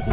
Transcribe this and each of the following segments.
Olá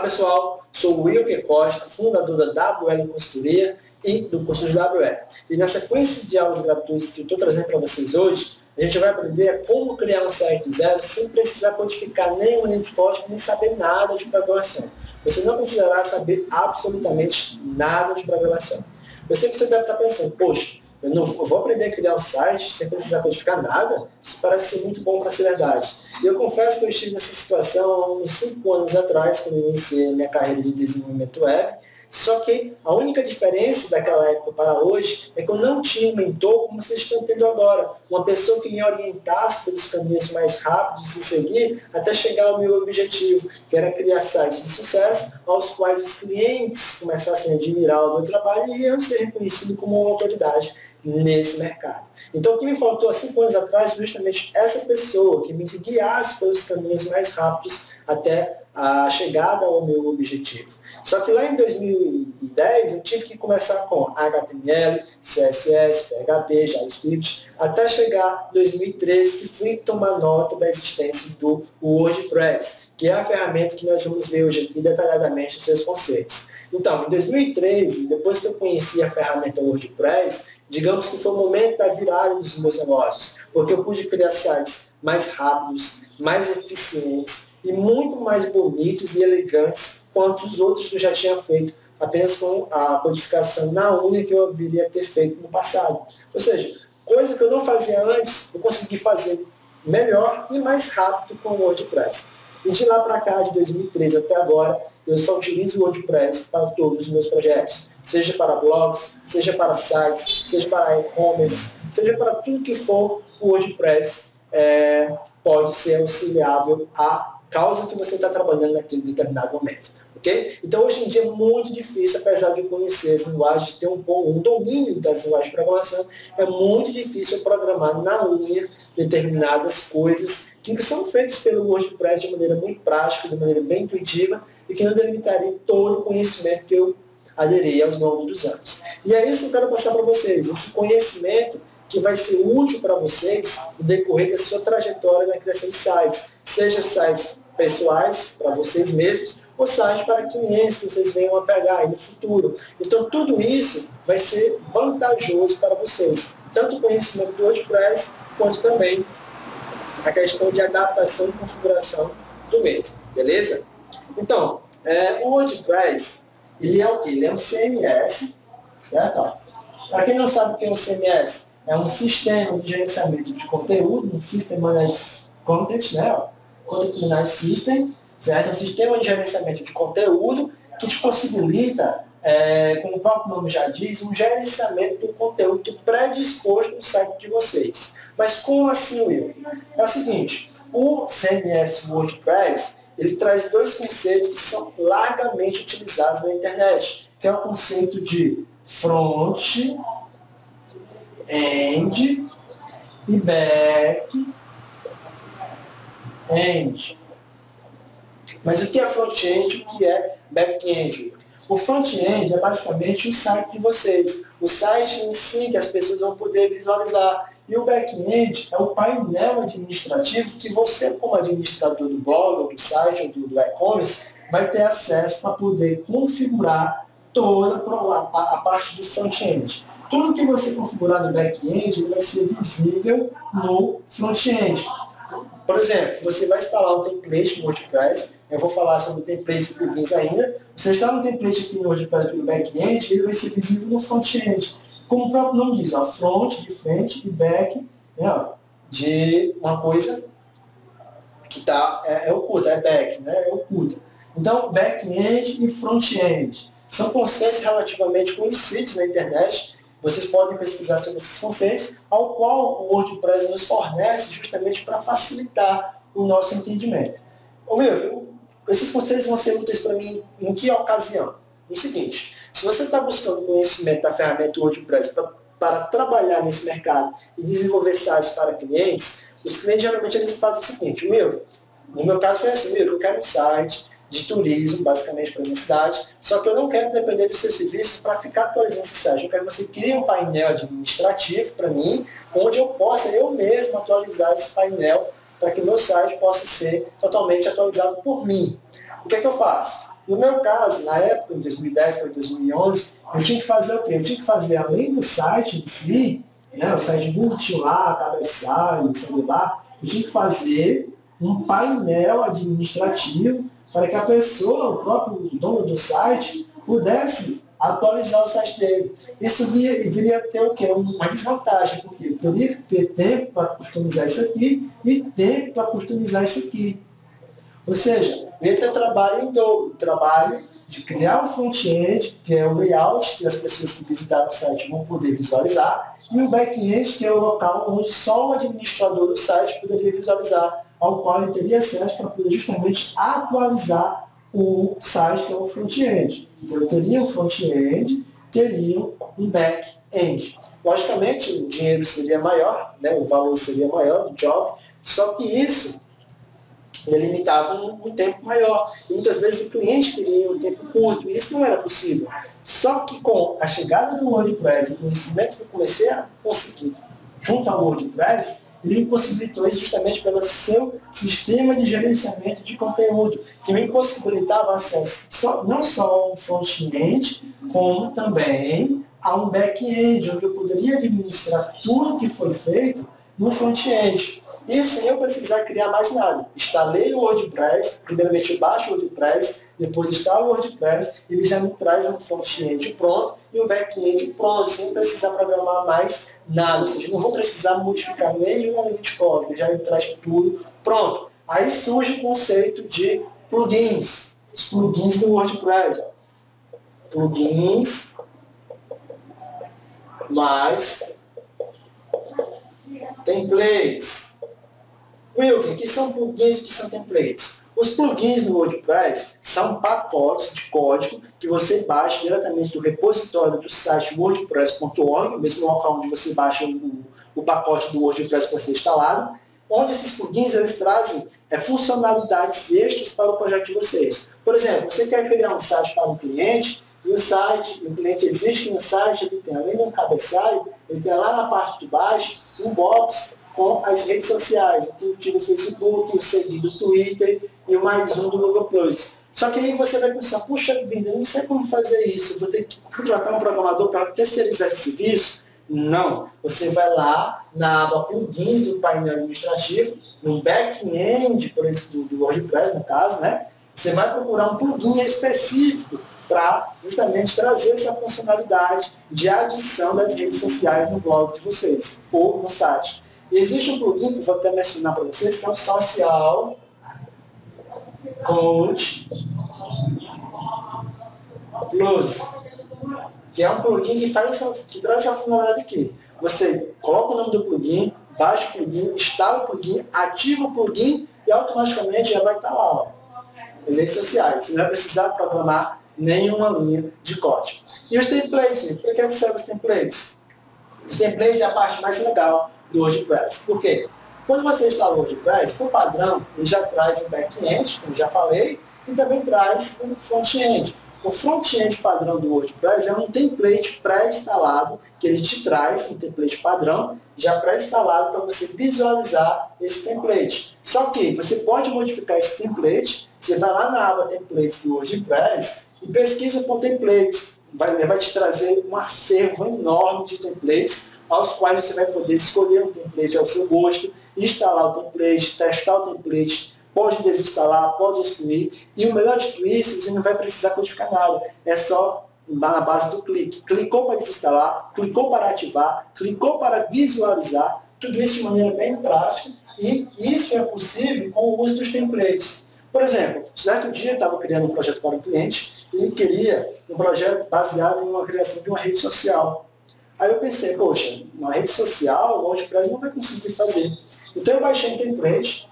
pessoal, sou o Wilker Costa, fundador da WL Consultoria e do curso de WL. E na sequência de aulas gratuitas que eu estou trazendo para vocês hoje, a gente vai aprender como criar um site do zero sem precisar codificar nenhuma linha de código, nem saber nada de programação. Você não precisará saber absolutamente nada de programação. Eu sei que você deve estar pensando, poxa, eu vou aprender a criar um site sem precisar codificar nada? Isso parece ser muito bom para ser verdade. E eu confesso que eu estive nessa situação há uns 5 anos atrás, quando eu iniciei minha carreira de desenvolvimento web. Só que a única diferença daquela época para hoje é que eu não tinha um mentor como vocês estão tendo agora. Uma pessoa que me orientasse pelos caminhos mais rápidos de seguir até chegar ao meu objetivo, que era criar sites de sucesso, aos quais os clientes começassem a admirar o meu trabalho e eu ser reconhecido como uma autoridade nesse mercado. Então, o que me faltou há 5 anos atrás foi justamente essa pessoa que me guiasse pelos caminhos mais rápidos até a chegada ao meu objetivo. Só que lá em 2010 eu tive que começar com HTML, CSS, PHP, JavaScript, até chegar em 2013 que fui tomar nota da existência do WordPress, que é a ferramenta que nós vamos ver hoje aqui detalhadamente os seus conceitos. Então, em 2013, depois que eu conheci a ferramenta WordPress, digamos que foi o momento da virada dos meus negócios, porque eu pude criar sites mais rápidos, mais eficientes e muito mais bonitos e elegantes quanto os outros que eu já tinha feito apenas com a codificação na unha que eu haveria ter feito no passado. Ou seja, coisa que eu não fazia antes, eu consegui fazer melhor e mais rápido com o WordPress. E de lá para cá, de 2013 até agora, eu só utilizo o WordPress para todos os meus projetos, seja para blogs, seja para sites, seja para e-commerce, seja para tudo que for, o WordPress pode ser auxiliável à causa que você está trabalhando naquele determinado momento. Okay? Então, hoje em dia é muito difícil, apesar de eu conhecer as linguagens, ter um domínio das linguagens de programação, é muito difícil programar na unha determinadas coisas que são feitas pelo WordPress de maneira muito prática, de maneira bem intuitiva, e que não delimitaria todo o conhecimento que eu aderi aos longos dos anos. E é isso que eu quero passar para vocês, esse conhecimento que vai ser útil para vocês no decorrer da sua trajetória na criação de sites, seja sites pessoais, para vocês mesmos, ou sites para clientes que vocês venham a pegar aí no futuro. Então, tudo isso vai ser vantajoso para vocês, tanto o conhecimento do WordPress, quanto também a questão de adaptação e configuração do mesmo, beleza? Então, o WordPress, ele é o quê? Ele é um CMS, certo? Para quem não sabe o que é um CMS, é um sistema de gerenciamento de conteúdo, um System Managed Content, né? Content Managed System, certo? É um sistema de gerenciamento de conteúdo que te possibilita, como o próprio nome já diz, um gerenciamento do conteúdo predisposto no site de vocês. Mas como assim, Will? É o seguinte, o CMS WordPress, ele traz 2 conceitos que são largamente utilizados na internet, que é o conceito de front-end e back-end. Mas o que é front-end e o que é back-end? O front-end é basicamente o site de vocês, o site em si que as pessoas vão poder visualizar. E o back-end é o painel administrativo que você, como administrador do blog, ou do site, ou do e-commerce, vai ter acesso para poder configurar toda a parte do front-end. Tudo que você configurar no back-end vai ser visível no front-end. Por exemplo, você vai instalar um template no WordPress, eu vou falar sobre templates e plugins ainda. Você instala um template aqui no WordPress pelo back-end, ele vai ser visível no front-end. Como o próprio nome diz, front de frente e back, né, de uma coisa que é oculta, é back, né, é oculta. Então, back-end e front-end são conceitos relativamente conhecidos na internet. Vocês podem pesquisar sobre esses conceitos, ao qual o WordPress nos fornece justamente para facilitar o nosso entendimento. Esses conceitos vão ser úteis para mim em que ocasião? No seguinte, se você está buscando conhecimento da ferramenta WordPress para trabalhar nesse mercado e desenvolver sites para clientes, os clientes geralmente eles fazem o seguinte, no meu caso foi assim, eu quero um site de turismo, basicamente para a minha cidade, só que eu não quero depender do seu serviço para ficar atualizando esse site. Eu quero que você crie um painel administrativo para mim, onde eu possa eu mesmo atualizar esse painel para que meu site possa ser totalmente atualizado por mim. O que é que eu faço? No meu caso, na época, em 2010 para 2011, eu tinha que fazer o quê? Eu tinha que fazer, além do site em si, né, o site bonitinho lá, cabeçalho, sei lá, eu tinha que fazer um painel administrativo para que a pessoa, o próprio dono do site, pudesse atualizar o site dele. Isso viria a ter o quê? Uma desvantagem, porque eu teria que ter tempo para customizar isso aqui e tempo para customizar isso aqui. Ou seja, eu ia ter trabalho em dobro, trabalho de criar o front-end, que é o layout que as pessoas que visitaram o site vão poder visualizar, e o back-end, que é o local onde só o administrador do site poderia visualizar, ao qual ele teria acesso para poder justamente atualizar o site, que é o front-end. Então, eu teria um front-end, teria um back-end. Logicamente, o dinheiro seria maior, né, o valor seria maior do job, só que isso delimitava um tempo maior. E muitas vezes o cliente queria um tempo curto, e isso não era possível. Só que com a chegada do WordPress, o conhecimento que eu comecei a conseguir junto ao WordPress, ele me possibilitou isso justamente pelo seu sistema de gerenciamento de conteúdo, que me possibilitava acesso não só a um front-end, como também a um back-end, onde eu poderia administrar tudo que foi feito no front-end. E sem eu precisar criar mais nada. Instalei o WordPress, primeiramente eu baixo o WordPress, depois instalo o WordPress, ele já me traz um front-end pronto e um back-end pronto, sem precisar programar mais nada. Ou seja, não vou precisar modificar nenhuma linha de código, já me traz tudo pronto. Aí surge o conceito de plugins. Os plugins do WordPress. Plugins mais templates. Wilkin, que são plugins e que são templates? Os plugins no WordPress são pacotes de código que você baixa diretamente do repositório do site wordpress.org, o mesmo local onde você baixa o pacote do WordPress para ser instalado, onde esses plugins eles trazem funcionalidades extras para o projeto de vocês. Por exemplo, você quer criar um site para um cliente, e o cliente exige que no site ele tem, além do cabeçalho, ele tem lá na parte de baixo um box com as redes sociais, o curtir do Facebook, o seguir do Twitter e o mais um do Google Plus. Só que aí você vai pensar, puxa vida, eu não sei como fazer isso, eu vou ter que contratar um programador para terceirizar esse serviço? Não. Você vai lá na aba plugins do painel administrativo, no back-end do WordPress, no caso, né? Você vai procurar um plugin específico para justamente trazer essa funcionalidade de adição das redes sociais no blog de vocês ou no site. E existe um plugin que eu vou até mencionar para vocês, que é o Social Code Plus, que é um plugin que traz essa funcionalidade aqui. Você coloca o nome do plugin, baixa o plugin, instala o plugin, ativa o plugin e automaticamente já vai estar lá, ó, as redes sociais. Você não vai precisar programar nenhuma linha de código. E os templates, para que servem os templates? Os templates é a parte mais legal do WordPress. Por quê? Quando você instala o WordPress, por padrão, ele já traz um back-end, como já falei, e também traz um front-end. O front-end padrão do WordPress é um template pré-instalado, que ele te traz um template padrão, já pré-instalado para você visualizar esse template. Só que você pode modificar esse template, você vai lá na aba Templates do WordPress e pesquisa por templates. Vai te trazer um acervo enorme de templates, aos quais você vai poder escolher um template ao seu gosto, instalar o template, testar o template, pode desinstalar, pode excluir, e o melhor de tudo isso, você não vai precisar codificar nada, é só na base do clique. Clicou para desinstalar, clicou para ativar, clicou para visualizar, tudo isso de maneira bem prática, e isso é possível com o uso dos templates. Por exemplo, certo dia eu estava criando um projeto para o cliente, e ele queria um projeto baseado em uma criação de uma rede social. Aí eu pensei, poxa, uma rede social, o WordPress não vai conseguir fazer. Então eu baixei um template,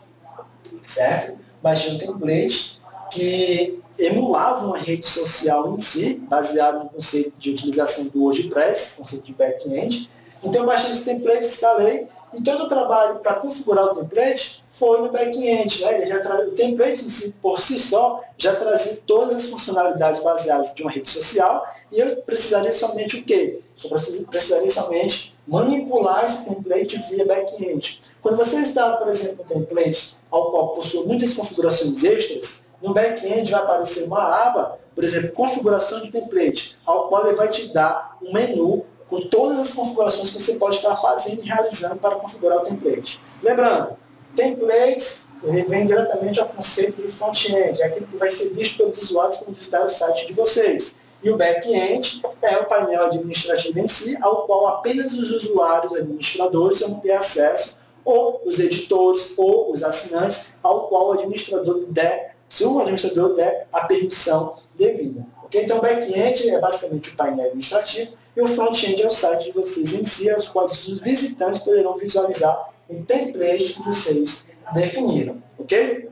certo? Baixei um template que emulava uma rede social em si, baseado no conceito de utilização do WordPress, conceito de back-end. Então eu baixei esse template, instalei E todo o trabalho para configurar o template foi no back-end. Né? O template em si, por si só já trazia todas as funcionalidades baseadas de uma rede social e eu precisaria somente o quê? Eu precisaria somente manipular esse template via back-end. Quando você instala, por exemplo, um template ao qual possui muitas configurações extras, no back-end vai aparecer uma aba, por exemplo, configuração de template, ao qual ele vai te dar um menu com todas as configurações que você pode estar fazendo e realizando para configurar o template. Lembrando, templates vem diretamente ao conceito de front-end, é aquilo que vai ser visto pelos usuários quando visitar o site de vocês. E o back-end é o painel administrativo em si, ao qual apenas os usuários administradores vão ter acesso, ou os editores, ou os assinantes, ao qual o administrador der, se o administrador der a permissão devida. Okay? Então, o back-end é basicamente o painel administrativo, e o front-end é o site de vocês em si, aos quais os visitantes poderão visualizar o template que vocês definiram. Ok?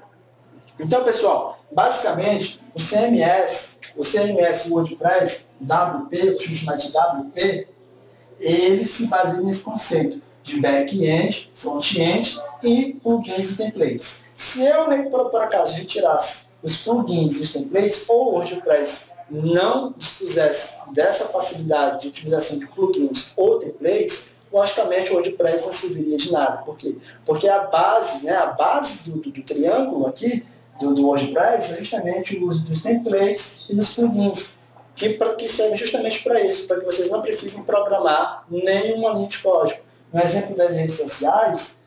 Então, pessoal, basicamente, o CMS WordPress, WP, eu costumo chamar de WP, ele se baseia nesse conceito de back-end, front-end e plugins e templates. Se eu, por acaso, retirasse os plugins e os templates, ou o WordPress não dispusesse dessa facilidade de utilização de plugins ou templates, logicamente o WordPress não serviria de nada. Por quê? Porque a base do triângulo aqui, do WordPress, é justamente o uso dos templates e dos plugins, que servem justamente para isso, para que vocês não precisem programar nenhuma linha de código. No exemplo das redes sociais,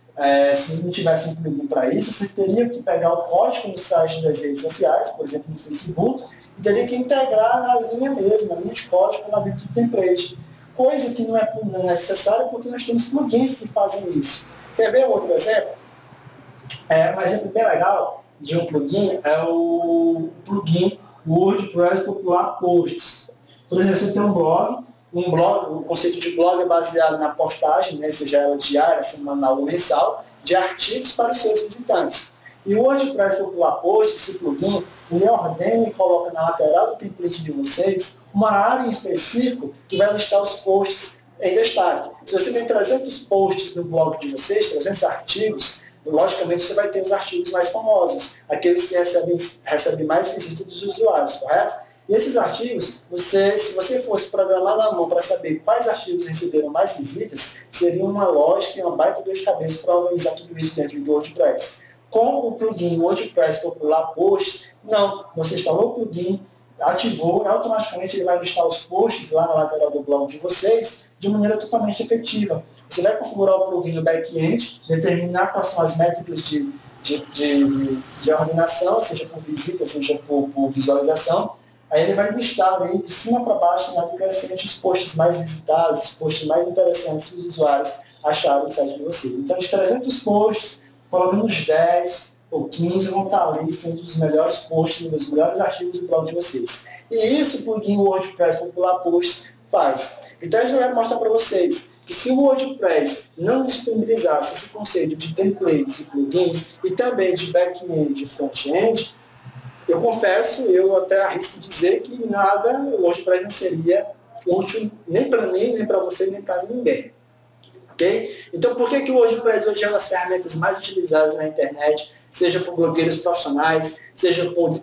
se não tivesse um plugin para isso, você teria que pegar o código no site das redes sociais, por exemplo, no Facebook, e teria que integrar na linha mesmo, na linha de código, na vida do template. Coisa que não é necessária porque nós temos plugins que fazem isso. Quer ver um outro exemplo? Um exemplo bem legal de um plugin é o plugin WordPress Popular Posts. Por exemplo, você tem um blog, o conceito de blog é baseado na postagem, né, seja ela diária, semanal ou mensal, de artigos para os seus visitantes. E o WordPress Popular Posts, esse plugin, ele ordena e coloca na lateral do template de vocês uma área em específico que vai listar os posts em destaque. Se você tem 300 posts no blog de vocês, 300 artigos, logicamente você vai ter os artigos mais famosos, aqueles que recebem mais visitas dos usuários, correto? E esses artigos, se você fosse programar na mão para saber quais artigos receberam mais visitas, seria uma lógica e uma baita dor de cabeça para organizar tudo isso dentro do WordPress. Com o plugin WordPress Popular Posts, não, você instalou o plugin, ativou, automaticamente ele vai listar os posts lá na lateral do blog de vocês de maneira totalmente efetiva. Você vai configurar o plugin no back-end, determinar quais são as métricas de ordenação, seja por visita, seja por visualização. Aí ele vai listar aí de cima para baixo, na crescente, os posts mais visitados, os posts mais interessantes que os usuários acharam no site de vocês. Então, de 300 posts, pelo menos 10 ou 15 vão estar ali sendo os melhores posts, os melhores artigos do blog de vocês. E isso o plugin WordPress Popular Posts faz. Então, isso eu quero mostrar para vocês que se o WordPress não disponibilizasse esse conceito de templates e plugins e também de back-end e front-end, eu confesso, eu até arrisco dizer que nada, o WordPress não seria útil nem para mim, nem para você, nem para ninguém. Okay? Então, por que o WordPress hoje é uma das ferramentas mais utilizadas na internet, seja por blogueiros profissionais, seja por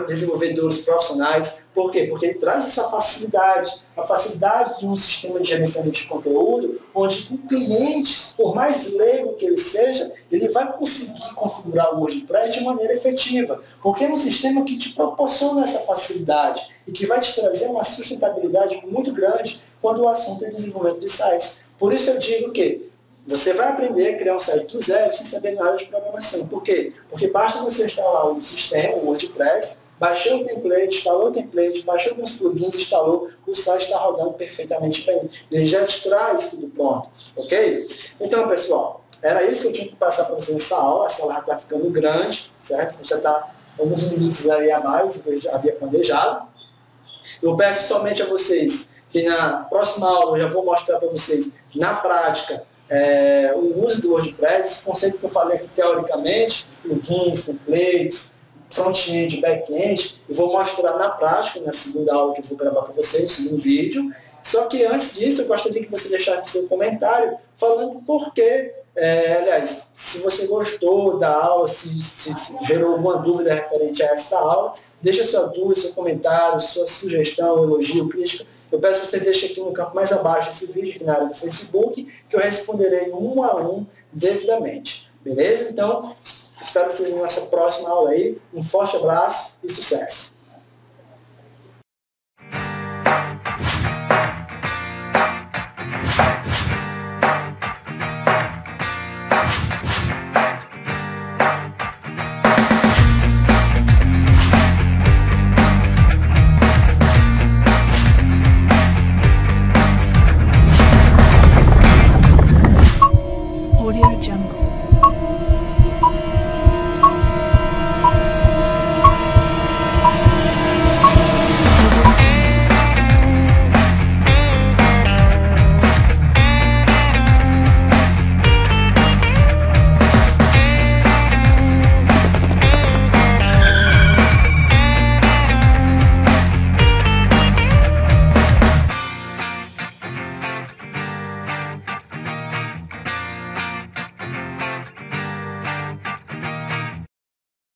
desenvolvedores profissionais? Por quê? Porque ele traz essa facilidade, a facilidade de um sistema de gerenciamento de conteúdo, onde o cliente, por mais leigo que ele seja, ele vai conseguir configurar o WordPress de maneira efetiva, porque é um sistema que te proporciona essa facilidade e que vai te trazer uma sustentabilidade muito grande quando o assunto é desenvolvimento de sites. Por isso eu digo que você vai aprender a criar um site do zero sem saber nada de programação. Por quê? Porque basta você instalar o sistema, o WordPress, baixou o template, instalou o template, baixou alguns plugins, instalou, o site está rodando perfeitamente bem. Ele já te traz tudo pronto. Ok? Então, pessoal, era isso que eu tinha que passar para vocês nessa aula. Essa aula já está ficando grande, certo? Já está alguns minutos aí a mais do que eu já havia planejado. Eu peço somente a vocês que na próxima aula eu já vou mostrar para vocês, na prática, o uso do WordPress, esse conceito que eu falei aqui teoricamente, plugins, templates, front-end, back-end, eu vou mostrar na prática, na segunda aula que eu vou gravar para vocês, no segundo vídeo. Só que antes disso, eu gostaria que você deixasse o seu comentário falando por que Aliás, se você gostou da aula, se gerou alguma dúvida referente a esta aula, deixa sua dúvida, seu comentário, sua sugestão, elogio, crítica. Eu peço que você deixe aqui no campo mais abaixo desse vídeo, aqui na área do Facebook, que eu responderei um a um devidamente. Beleza? Então, espero que vocês tenham nessa próxima aula aí. Um forte abraço e sucesso!